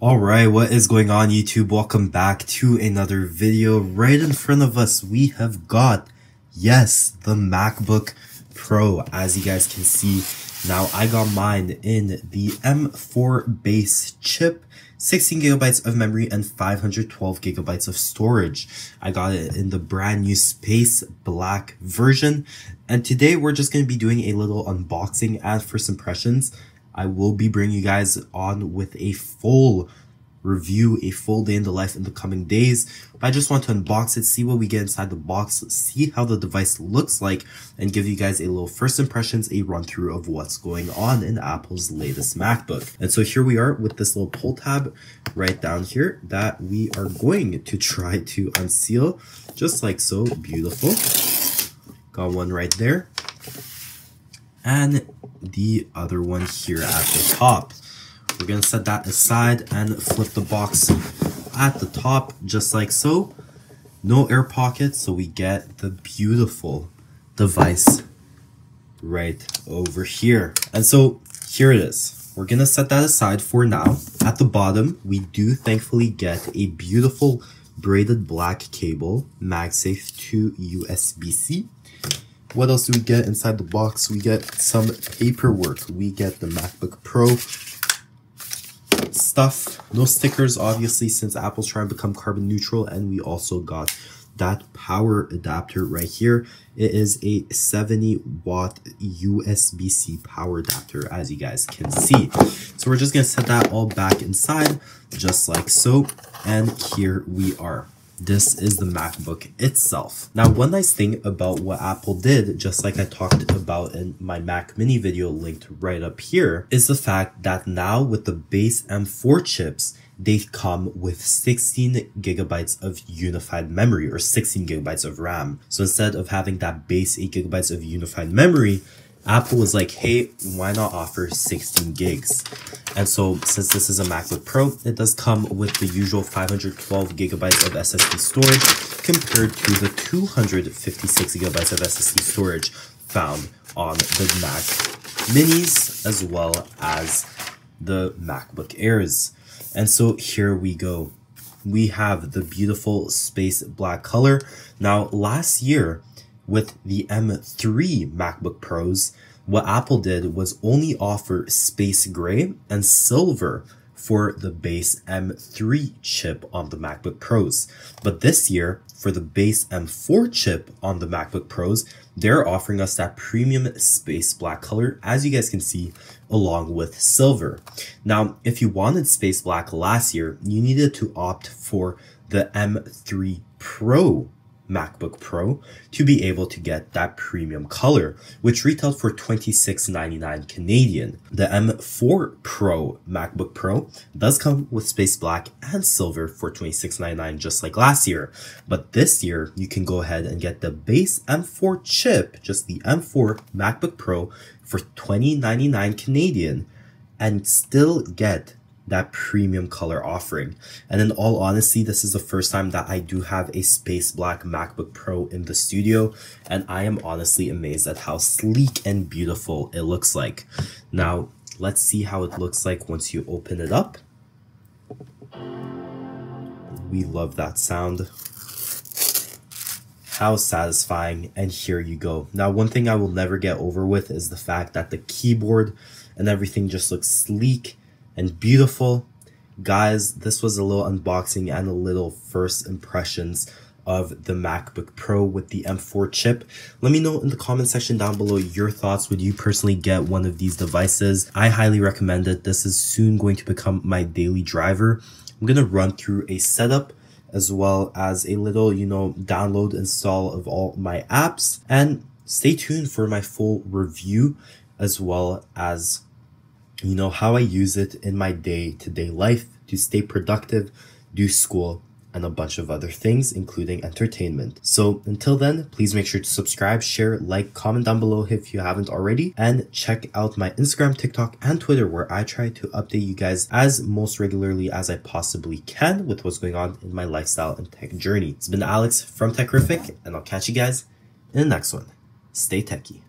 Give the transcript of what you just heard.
Alright, what is going on YouTube? Welcome back to another video. Right in front of us, we have got, yes, the MacBook Pro. As you guys can see, now I got mine in the M4 base chip, 16 gigabytes of memory and 512 gigabytes of storage. I got it in the brand new space black version. And today we're just going to be doing a little unboxing and first impressions. I will be bringing you guys on with a full review, a full day in the life in the coming days. But I just want to unbox it, see what we get inside the box, see how the device looks like, and give you guys a little first impressions, a run through of what's going on in Apple's latest MacBook. And so here we are with this little pull tab right down here that we are going to try to unseal, just like so. Beautiful. Got one right there. And the other one here at the top. We're going to set that aside and flip the box at the top just like so. No air pockets, so we get the beautiful device right over here. And so here it is. We're going to set that aside for now. At the bottom, we do thankfully get a beautiful braided black cable, MagSafe to USB-C. What else do we get inside the box? We get some paperwork. We get the MacBook Pro stuff. No stickers, obviously, since Apple's trying to become carbon neutral. And we also got that power adapter right here. It is a 70-watt USB-C power adapter, as you guys can see. So we're just going to set that all back inside, just like so. And here we are. This is the MacBook itself. Now, one nice thing about what Apple did, just like I talked about in my Mac mini video linked right up here, is the fact that now with the base M4 chips, they come with 16 gigabytes of unified memory or 16 gigabytes of RAM. So instead of having that base 8 gigabytes of unified memory, Apple was like, hey, why not offer 16 gigs? And so since this is a MacBook Pro, it does come with the usual 512 gigabytes of SSD storage compared to the 256 gigabytes of SSD storage found on the Mac Minis as well as the MacBook Airs. And so here we go. We have the beautiful space black color. Now, last year, with the M3 MacBook Pros, what Apple did was only offer space gray and silver for the base M3 chip on the MacBook Pros. But this year, for the base M4 chip on the MacBook Pros, they're offering us that premium space black color, as you guys can see, along with silver. Now, if you wanted space black last year, you needed to opt for the M3 Pro MacBook Pro to be able to get that premium color, which retailed for $26.99 Canadian. The M4 Pro MacBook Pro does come with space black and silver for $26.99 just like last year. But this year, you can go ahead and get the base M4 chip, just the M4 MacBook Pro, for $20.99 Canadian and still get that premium color offering. And in all honesty, this is the first time that I do have a space black MacBook Pro in the studio, and I am honestly amazed at how sleek and beautiful it looks like. Now, let's see how it looks like once you open it up. We love that sound. How satisfying, and here you go. Now, one thing I will never get over with is the fact that the keyboard and everything just looks sleek and beautiful. Guys, this was a little unboxing and a little first impressions of the MacBook Pro with the M4 chip. Let me know in the comment section down below your thoughts. Would you personally get one of these devices? I highly recommend it. This is soon going to become my daily driver. I'm going to run through a setup as well as a little, download install of all my apps, and stay tuned for my full review as well as how I use it in my day-to-day life to stay productive, do school, and a bunch of other things, including entertainment. So until then, please make sure to subscribe, share, like, comment down below if you haven't already, and check out my Instagram, TikTok, and Twitter, where I try to update you guys as most regularly as I possibly can with what's going on in my lifestyle and tech journey. It's been Alex from Techrific, and I'll catch you guys in the next one. Stay techie.